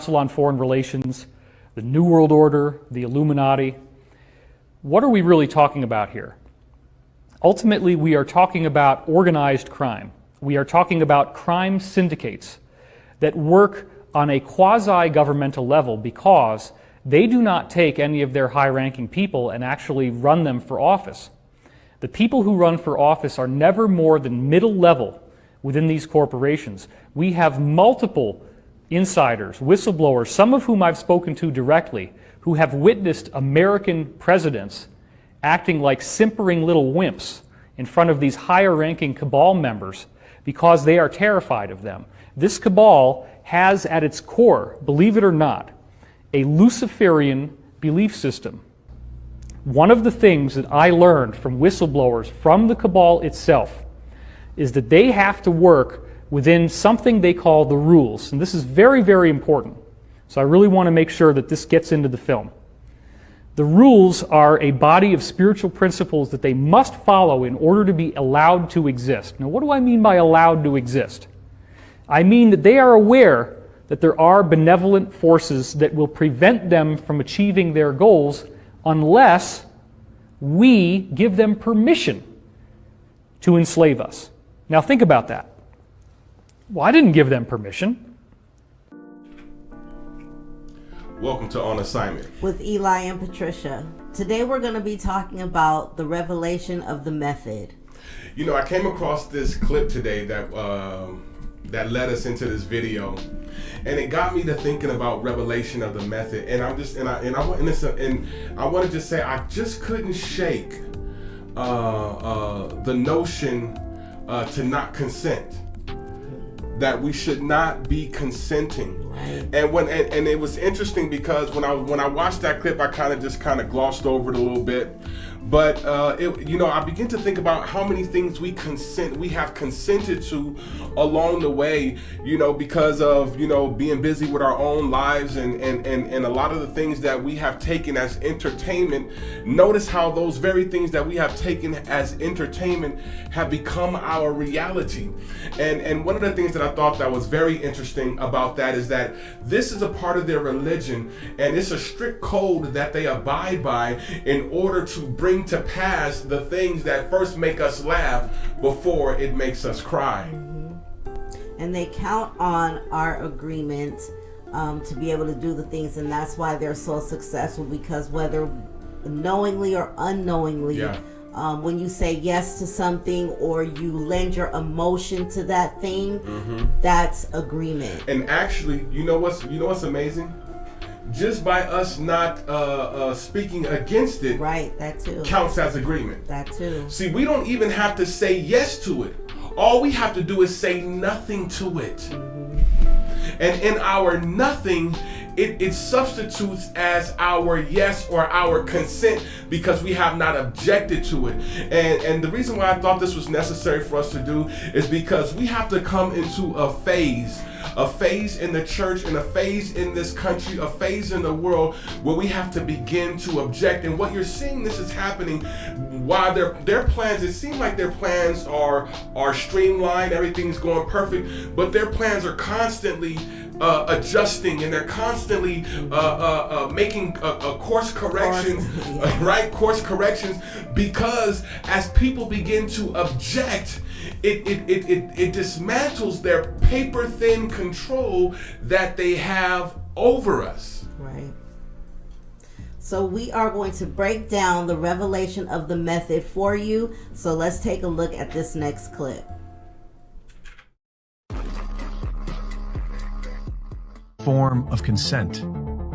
Council on Foreign Relations, the New World Order, the Illuminati. What are we really talking about here? Ultimately, we are talking about organized crime. We are talking about crime syndicates that work on a quasi-governmental level because they do not take any of their high-ranking people and actually run them for office. The people who run for office are never more than middle level within these corporations. We have multiple insiders, whistleblowers, some of whom I've spoken to directly, who have witnessed American presidents acting like simpering little wimps in front of these higher-ranking cabal members because they are terrified of them. This cabal has at its core, believe it or not, a Luciferian belief system. One of the things that I learned from whistleblowers from the cabal itself is that they have to work within something they call the rules. And this is very, very important. So I really want to make sure that this gets into the film. The rules are a body of spiritual principles that they must follow in order to be allowed to exist. Now, what do I mean by allowed to exist? I mean that they are aware that there are benevolent forces that will prevent them from achieving their goals unless we give them permission to enslave us. Now think about that. Well, I didn't give them permission. Welcome to On Assignment with Eli and Patricia. Today we're going to be talking about the revelation of the method. You know, I came across this clip today that led us into this video, and it got me to thinking about revelation of the method. And I want to just say I just couldn't shake the notion to not consent. That we should not be consenting. Right. And it was interesting because when I watched that clip, I kind of glossed over it a little bit. But I begin to think about how many things we have consented to along the way, because of being busy with our own lives and a lot of the things that we have taken as entertainment. Notice how those very things that we have taken as entertainment have become our reality. And one of the things that I thought that was very interesting about that is that this is a part of their religion, and it's a strict code that they abide by in order to bring to pass the things that first make us laugh before it makes us cry. Mm-hmm. And they count on our agreement to be able to do the things, and that's why they're so successful, because whether knowingly or unknowingly, when you say yes to something or you lend your emotion to that thing, that's agreement. And actually, you know what's amazing? Just by us not speaking against it, right, that too counts as agreement. That too. See, we don't even have to say yes to it. All we have to do is say nothing to it. Mm-hmm. And in our nothing, it substitutes as our yes or our consent because we have not objected to it. And the reason why I thought this was necessary for us to do is because we have to come into a phase in the church, and a phase in this country, a phase in the world where we have to begin to object. And what you're seeing, this is happening while their plans, it seems like their plans are streamlined, everything's going perfect, but their plans are constantly adjusting, and they're constantly making course corrections, right? Course corrections, because as people begin to object, it dismantles their paper thin control that they have over us. Right. So we are going to break down the revelation of the method for you. So let's take a look at this next clip. Form of consent.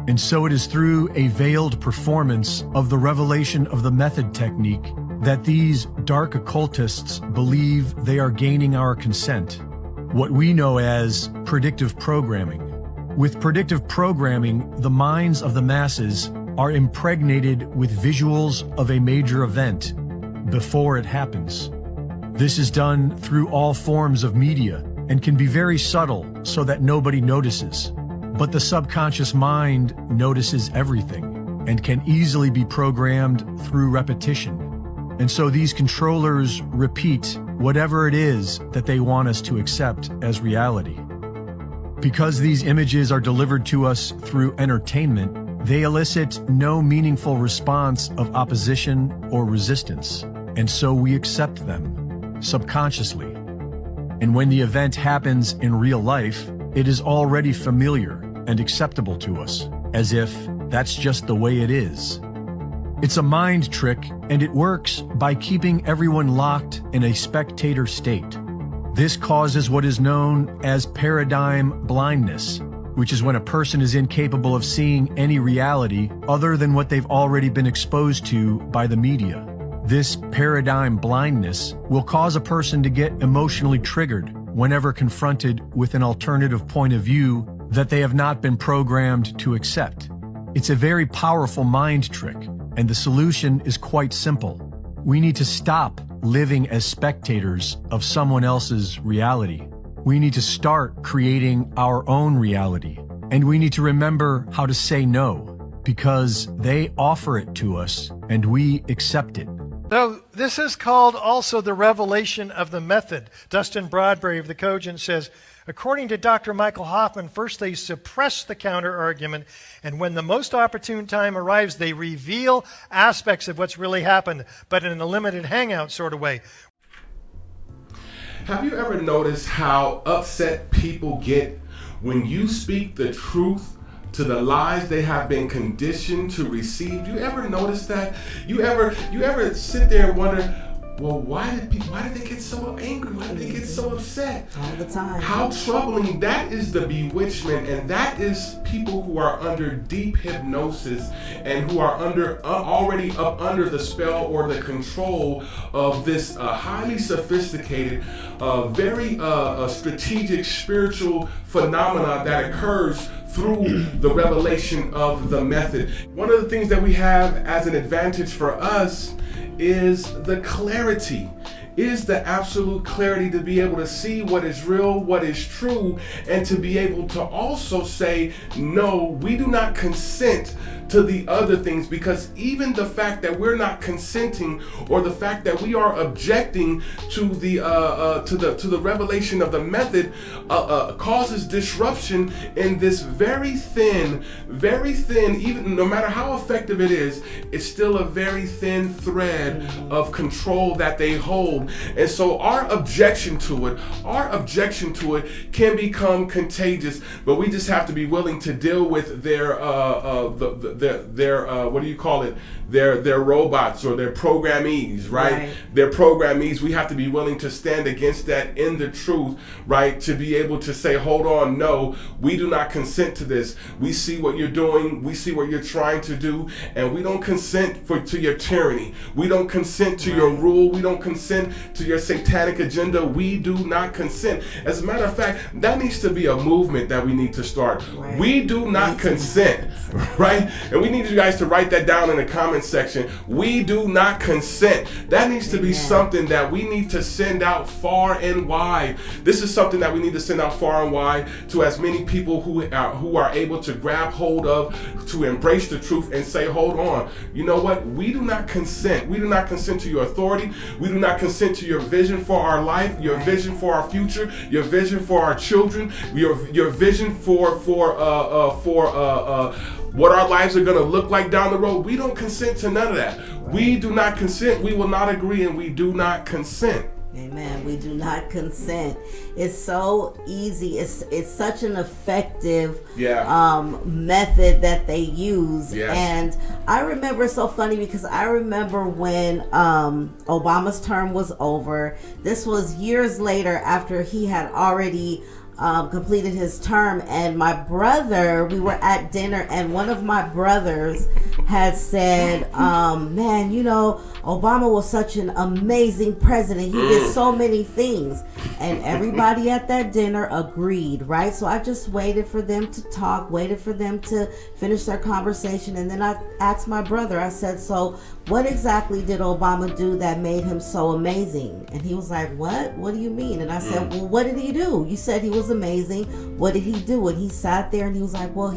And so it is through a veiled performance of the revelation of the method technique that these dark occultists believe they are gaining our consent, what we know as predictive programming. With predictive programming, the minds of the masses are impregnated with visuals of a major event before it happens. This is done through all forms of media and can be very subtle so that nobody notices. But the subconscious mind notices everything and can easily be programmed through repetition. And so these controllers repeat whatever it is that they want us to accept as reality. Because these images are delivered to us through entertainment, they elicit no meaningful response of opposition or resistance, and so we accept them subconsciously. And when the event happens in real life, it is already familiar and acceptable to us, as if that's just the way it is. It's a mind trick, and it works by keeping everyone locked in a spectator state. This causes what is known as paradigm blindness, which is when a person is incapable of seeing any reality other than what they've already been exposed to by the media. This paradigm blindness will cause a person to get emotionally triggered whenever confronted with an alternative point of view that they have not been programmed to accept. It's a very powerful mind trick, and the solution is quite simple. We need to stop living as spectators of someone else's reality. We need to start creating our own reality, and we need to remember how to say no, because they offer it to us and we accept it. So this is called also the revelation of the method. Dustin Broadbury of the Cogent says, according to Dr. Michael Hoffman, first they suppress the counter-argument, and when the most opportune time arrives, they reveal aspects of what's really happened, but in a limited hangout sort of way. Have you ever noticed how upset people get when you speak the truth to the lies they have been conditioned to receive? You ever notice that? You ever sit there and wonder, well, why did they get so angry? Why did they get so upset? All the time. How troubling. That is the bewitchment, and that is people who are under deep hypnosis and who are already up under the spell or the control of this highly sophisticated, very strategic spiritual phenomena that occurs through the revelation of the method. One of the things that we have as an advantage for us is the clarity, is the absolute clarity to be able to see what is real, what is true, and to be able to also say, no, we do not consent to the other things, because even the fact that we're not consenting, or the fact that we are objecting to the revelation of the method, causes disruption in this very thin, even no matter how effective it is, it's still a very thin thread of control that they hold. And so our objection to it can become contagious, but we just have to be willing to deal with their what do you call it? Their robots or their programmees, right? Their programmees. We have to be willing to stand against that in the truth, right? To be able to say, hold on, no, we do not consent to this. We see what you're doing. We see what you're trying to do, and we don't consent to your tyranny. We don't consent to your rule. We don't consent to your satanic agenda. We do not consent. As a matter of fact, that needs to be a movement that we need to start. We do not consent, right? And we need you guys to write that down in the comment section. We do not consent. That needs to be something that we need to send out far and wide. This is something that we need to send out far and wide to as many people who are able to grab hold of, to embrace the truth and say, hold on, you know what? We do not consent. We do not consent to your authority. We do not consent to your vision for our life, your vision for our future, your vision for our children, your vision for what our lives are going to look like down the road. We don't consent to none of that. We do not consent. We will not agree, and we do not consent. Amen. We do not consent. It's so easy. It's such an effective method that they use. Yes. And I remember, it's so funny because I remember when Obama's term was over. This was years later after he had already completed his term, and my brother, we were at dinner, and one of my brothers had said, man, you know, Obama was such an amazing president. He did so many things. And everybody at that dinner agreed, right? So I just waited for them to talk, waited for them to finish their conversation. And then I asked my brother, I said, so what exactly did Obama do that made him so amazing? And he was like, what do you mean? And I said, well, what did he do? You said he was amazing. What did he do? And he sat there and he was like, well,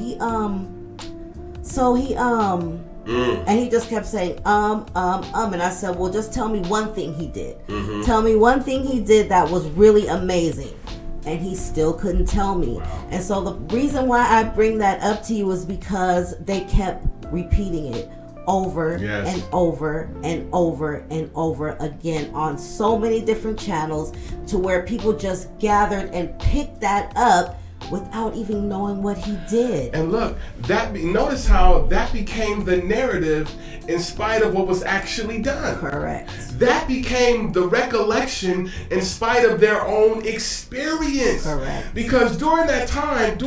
and he just kept saying, and I said, well, just tell me one thing he did. Tell me one thing he did that was really amazing. and he still couldn't tell me. And so the reason why I bring that up to you is because they kept repeating it over and over and over and over again on so many different channels, to where people just gathered and picked that up without even knowing what he did. And look, notice how that became the narrative in spite of what was actually done. Correct. That became the recollection in spite of their own experience. Correct. Because during that time,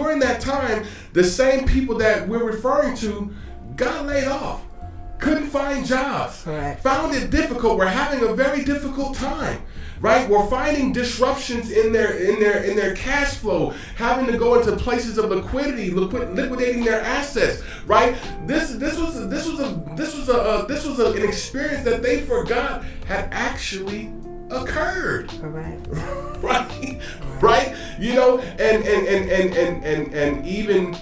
the same people that we're referring to got laid off, couldn't find jobs, Correct. found it difficult, were having a very difficult time. Right, we're finding disruptions in their cash flow, having to go into places of liquidity, liquidating their assets. Right, this was an experience that they forgot had actually occurred. Correct. right, you know, and even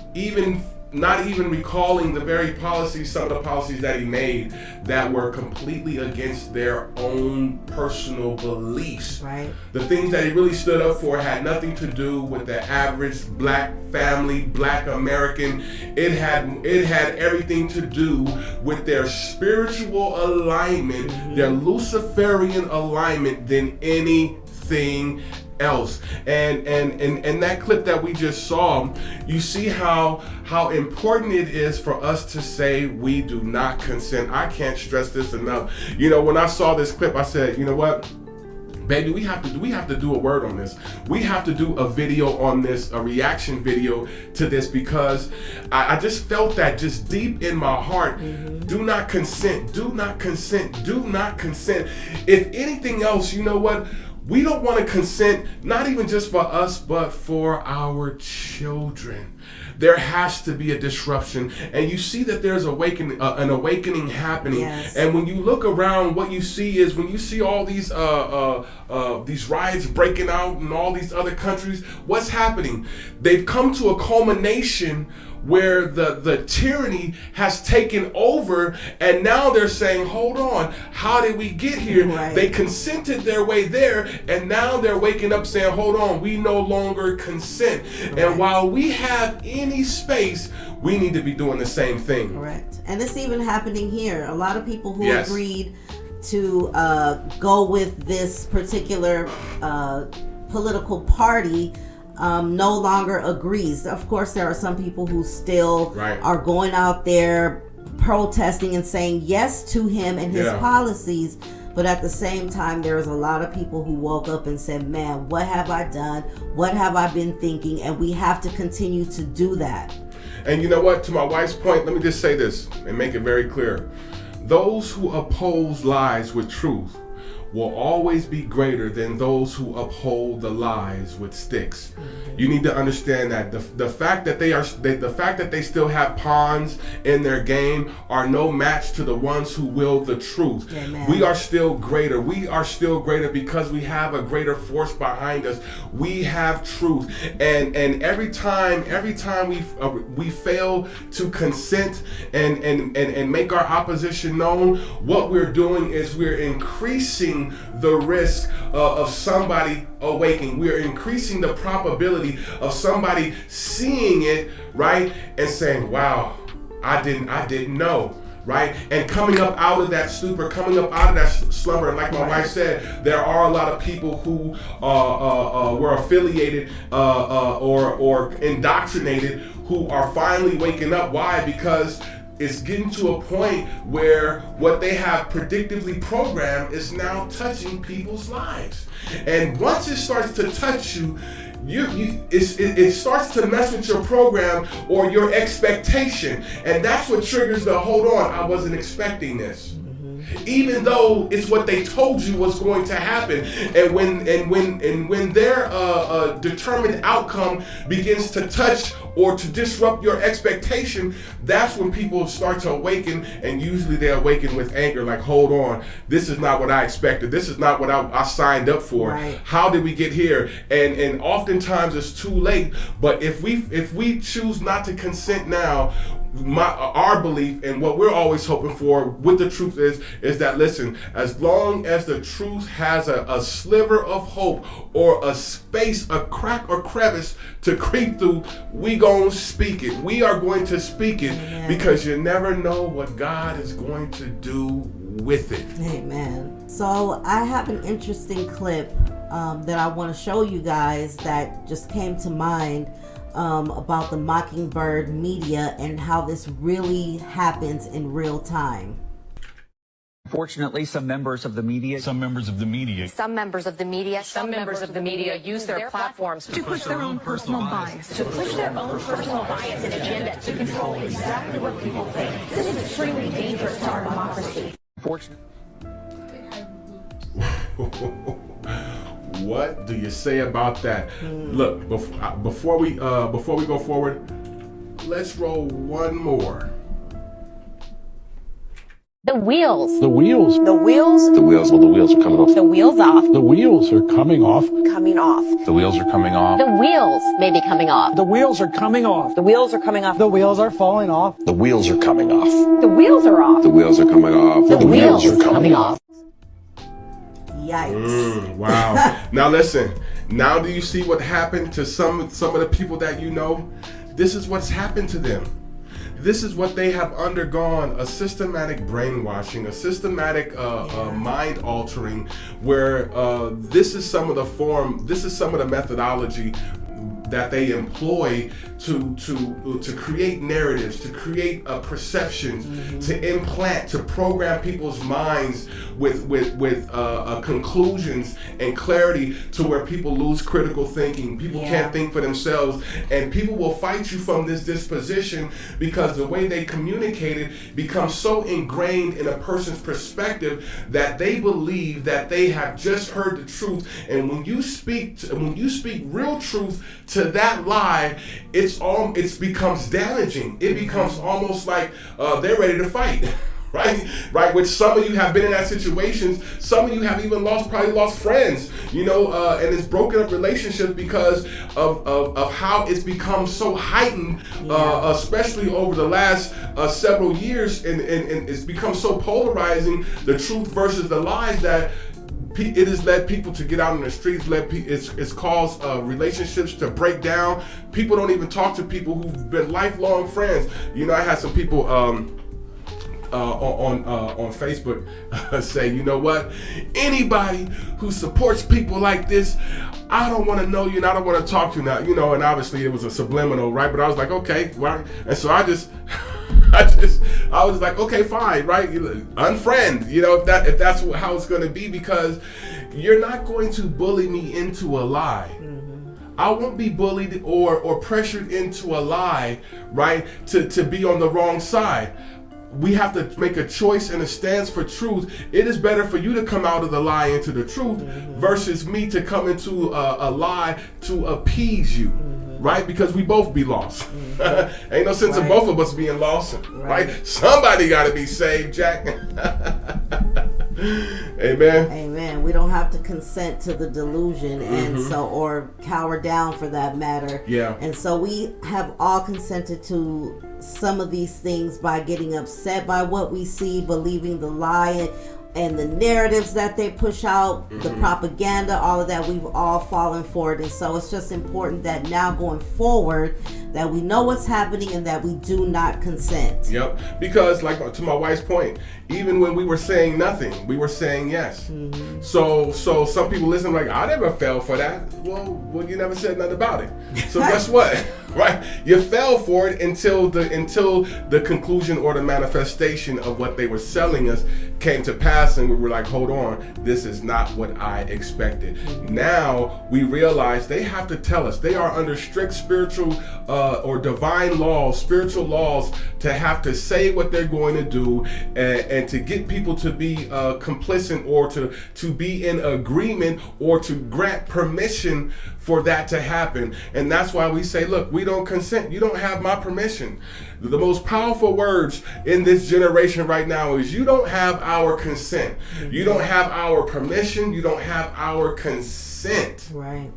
not even recalling the very policies, some of the policies that he made that were completely against their own personal beliefs. Right. The things that he really stood up for had nothing to do with the average black family, black American. It had everything to do with their spiritual alignment, their Luciferian alignment than anything else. And that clip that we just saw, you see how important it is for us to say we do not consent. I can't stress this enough. You know, when I saw this clip, I said, you know what, baby, we have to do a word on this. We have to do a video on this, a reaction video to this, because I just felt that just deep in my heart. Do not consent. Do not consent. Do not consent. If anything else, you know what? We don't want to consent, not even just for us, but for our children. There has to be a disruption, and you see that there's an awakening happening. Yes. And when you look around, what you see is, when you see all these riots breaking out in all these other countries, what's happening? They've come to a culmination where the tyranny has taken over, and now they're saying, hold on, how did we get here? Right. They consented their way there, and now they're waking up saying, hold on, we no longer consent. Right. And while we have any space, we need to be doing the same thing. Correct. And it's even happening here. A lot of people who Yes. agreed to go with this particular political party no longer agrees. Of course, there are some people who still Right. are going out there protesting and saying yes to him and his Yeah. policies. But at the same time, there's a lot of people who woke up and said, man, what have I done? What have I been thinking? And we have to continue to do that. And you know what? To my wife's point, let me just say this and make it very clear. Those who oppose lies with truth will always be greater than those who uphold the lies with sticks. You need to understand that the fact that they still have pawns in their game are no match to the ones who will the truth. Amen. We are still greater. We are still greater because we have a greater force behind us. We have truth, and every time we fail to consent and make our opposition known, what we're doing is we're increasing the risk of somebody awakening. We're increasing the probability of somebody seeing it, right, and saying, wow, I didn't know. Right? And coming up out of that stupor, coming up out of that slumber, and like my wife said, there are a lot of people who were affiliated or indoctrinated who are finally waking up. Why? Because it's getting to a point where what they have predictively programmed is now touching people's lives. And once it starts to touch you, it starts to mess with your program or your expectation. And that's what triggers the, hold on, I wasn't expecting this. Even though it's what they told you was going to happen. And when their determined outcome begins to touch or to disrupt your expectation, that's when people start to awaken, and usually they awaken with anger, like, hold on, this is not what I expected. This is not what I signed up for. Right. How did we get here? And oftentimes it's too late. But if we choose not to consent now, our belief and what we're always hoping for with the truth is that, listen, as long as the truth has a sliver of hope or a space, a crack or crevice to creep through, we gonna speak it. We are going to speak it. Amen. Because you never know what God is going to do with it. Amen. So I have an interesting clip that I want to show you guys that just came to mind about the Mockingbird media and how this really happens in real time. Fortunately, some members of the media use their platforms to push their own personal bias, and agenda to control exactly what people think. This is extremely dangerous to our democracy. What do you say about that? Look, before we go forward, let's roll one more. The wheels. The wheels. The wheels. The wheels. Well, the wheels are coming off. The wheels off. The wheels are coming off. Coming off. The wheels are coming off. The wheels may be coming off. The wheels are coming off. The wheels are coming off. The wheels are falling off. The wheels are coming off. The wheels are off. The wheels are coming off. The wheels are coming off. Yikes. Wow. Now listen, now do you see what happened to some of the people that you know? This is what's happened to them. This is what they have undergone, a systematic brainwashing, a systematic mind altering, where this is some of the methodology that they employ to create narratives, to create perceptions, to implant, to program people's minds with conclusions and clarity, to where people lose critical thinking. People can't think for themselves, and people will fight you from this disposition because the way they communicate it becomes so ingrained in a person's perspective that they believe that they have just heard the truth. And when you speak real truth to that lie, it becomes damaging. It becomes almost like they're ready to fight. Right. Which some of you have been in that situations. Some of you have even probably lost friends, and it's broken up relationships because of how it's become so heightened, especially over the last several years, and it's become so polarizing, the truth versus the lies, that it has led people to get out in the streets. It's caused relationships to break down. People don't even talk to people who've been lifelong friends. I had some people on Facebook say, you know what? Anybody who supports people like this, I don't want to know you and I don't want to talk to you now. And obviously it was a subliminal, right? But I was like, okay, right? And so I was like, okay, fine, right? Unfriend, if that's how it's going to be, because you're not going to bully me into a lie. I won't be bullied or pressured into a lie, right? To be on the wrong side. We have to make a choice and a stance for truth. It is better for you to come out of the lie into the truth versus me to come into a lie to appease you, right? Because we both be lost. Ain't no sense in both of us being lost, right? Somebody got to be saved, Jack. Amen. Amen. We don't have to consent to the delusion, and or cower down for that matter. Yeah. And so we have all consented to some of these things by getting upset by what we see, believing the lie and the narratives that they push out, the propaganda, all of that. We've all fallen for it. And so it's just important that now going forward that we know what's happening and that we do not consent. Yep. Because to my wife's point, even when we were saying nothing, we were saying yes. So some people listen like, I never fell for that. Well, you never said nothing about it. So guess what? Right? You fell for it until the conclusion or the manifestation of what they were selling us came to pass, and we were like, hold on, this is not what I expected. Now we realize they have to tell us. They are under strict spiritual or divine laws, spiritual laws, to have to say what they're going to do and to get people to be complicit or to be in agreement or to grant permission for that to happen. And that's why we say, look, we don't consent. You don't have my permission. The most powerful words in this generation right now is you don't have our consent. You don't have our permission. You don't have our consent. Right.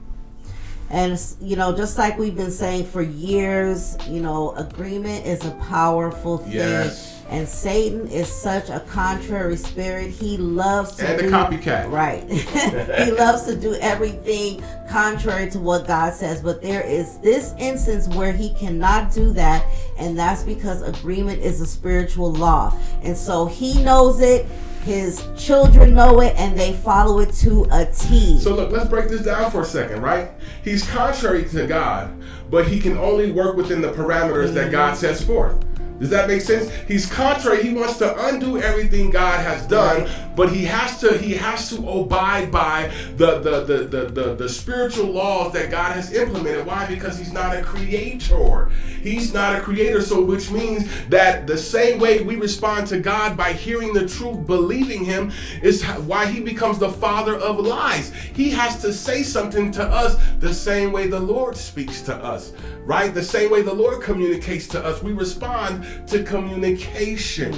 And, you know, just like we've been saying for years, you know, agreement is a powerful thing. Yes. And Satan is such a contrary spirit. He loves to And a copycat. Right. He loves to do everything contrary to what God says. But there is this instance where he cannot do that. And that's because agreement is a spiritual law. And so he knows it. His children know it, and they follow it to a T. So look, let's break this down for a second, right? He's contrary to God, but he can only work within the parameters that God sets forth. Does that make sense? He's contrary. He wants to undo everything God has done, but he has to abide by the spiritual laws that God has implemented. Why? Because he's not a creator. He's not a creator, so which means that the same way we respond to God by hearing the truth, believing him, is why he becomes the father of lies. He has to say something to us the same way the Lord speaks to us, right? The same way the Lord communicates to us. We respond to communication.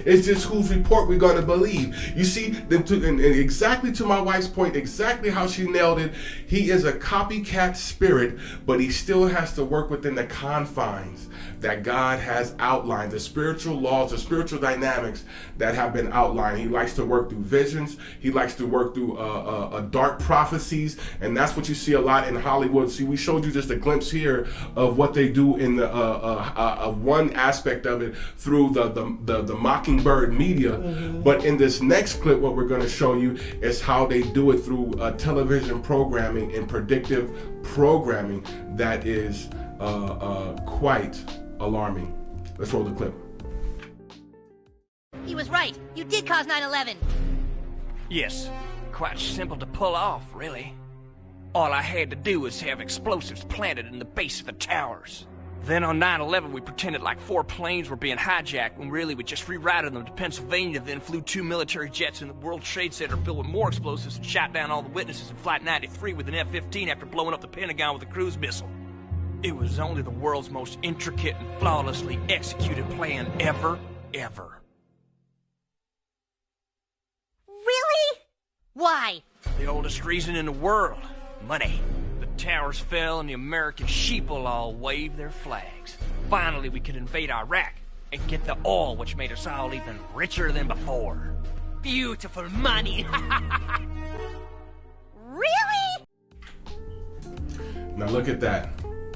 It's just whose report we're going to believe. You see, and exactly to my wife's point, exactly how she nailed it, he is a copycat spirit, but he still has to work within the confines that God has outlined, the spiritual laws, the spiritual dynamics that have been outlined. He likes to work through visions. He likes to work through dark prophecies, and that's what you see a lot in Hollywood. See, we showed you just a glimpse here of what they do in the one aspect of it through the Mockingbird media. But in this next clip, what we're going to show you is how they do it through television programming and predictive programming that is quite alarming. Let's roll the clip. He was right. You did cause 9/11. Yes, quite simple to pull off, really. All I had to do was have explosives planted in the base of the towers. Then on 9/11, we pretended like 4 planes were being hijacked when really we just rerouted them to Pennsylvania, then flew 2 military jets in the World Trade Center filled with more explosives and shot down all the witnesses in Flight 93 with an F-15 after blowing up the Pentagon with a cruise missile. It was only the world's most intricate and flawlessly executed plan ever. Really? Why? The oldest reason in the world. Money. The towers fell and the American sheeple all waved their flags. Finally, we could invade Iraq and get the oil, which made us all even richer than before. Beautiful money. Really? Now look at that.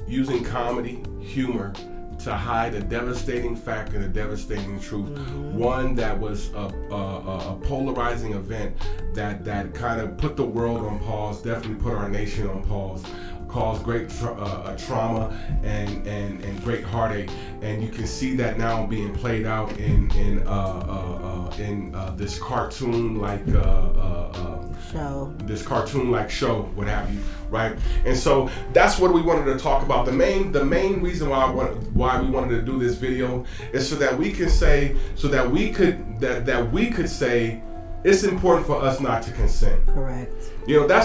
Using comedy, humor, to hide a devastating fact and a devastating truth. One that was a polarizing event that kind of put the world on pause, definitely put our nation on pause, caused great trauma and great heartache. And you can see that now being played out in this cartoon-like show. This cartoon-like show, what have you, right? And so that's what we wanted to talk about. The main reason why we wanted to do this video is so that we can say, that we could say it's important for us not to consent. Correct. You know, that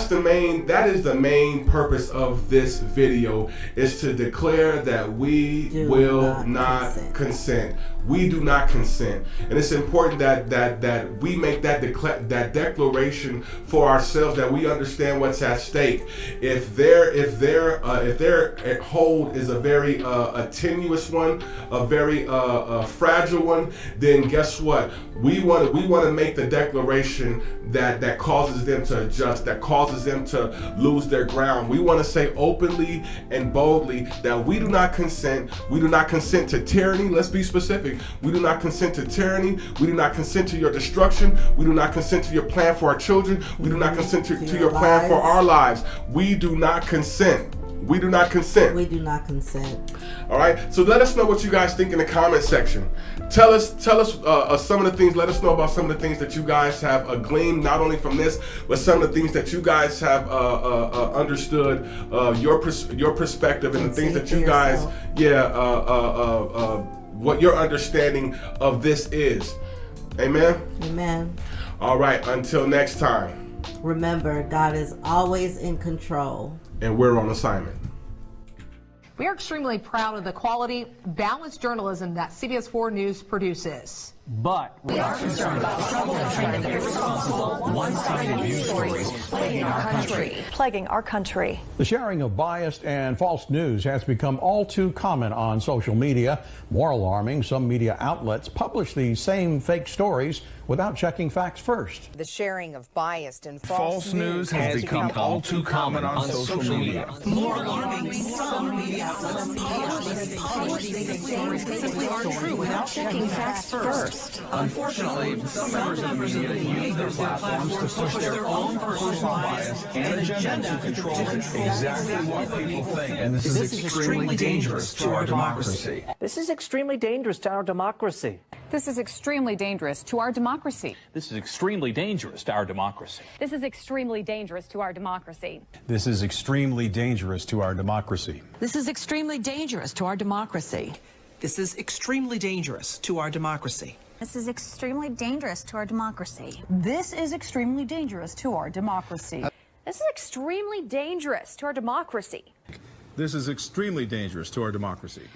is the main purpose of this video, is to declare that we will not consent. We do not consent. And it's important that we make that declaration for ourselves, that we understand what's at stake. If their hold is a very tenuous one, a very fragile one, then guess what? We want to make the declaration that causes them to adjust, that causes them to lose their ground. We want to say openly and boldly that we do not consent. We do not consent to tyranny. Let's be specific. We do not consent to tyranny. We do not consent to your destruction. We do not consent to your plan for our children. We do not consent to your plan for our lives. We do not consent. We do not consent. We do not consent. All right. So let us know what you guys think in the comment section. Tell us some of the things. Let us know about some of the things that you guys have gleaned, not only from this, but some of the things that you guys have understood, your perspective, and the things that you guys, what your understanding of this is. Amen. Amen. All right. Until next time. Remember, God is always in control. And we're on assignment. We are extremely proud of the quality, balanced journalism that CBS 4 News produces. But we are concerned about troubling trend of irresponsible, one-sided news stories plaguing our country. Plaguing our country. The sharing of biased and false news has become all too common on social media. More alarming, some media outlets publish these same fake stories without checking facts first. The sharing of biased and False news has become all too common on social media. More alarming, some media outlets publish these same fake stories without checking facts first. Unfortunately, some members of the media use their platforms to push their own personal bias and agenda to control exactly what people think. And this is extremely dangerous to our democracy. This is extremely dangerous to our democracy. This is extremely dangerous to our democracy. This is extremely dangerous to our democracy. This is extremely dangerous to our democracy. This is extremely dangerous to our democracy. This is extremely dangerous to our democracy. This is extremely dangerous to our democracy. This is extremely dangerous to our democracy. This is extremely dangerous to our democracy. This is extremely dangerous to our democracy. This is extremely dangerous to our democracy.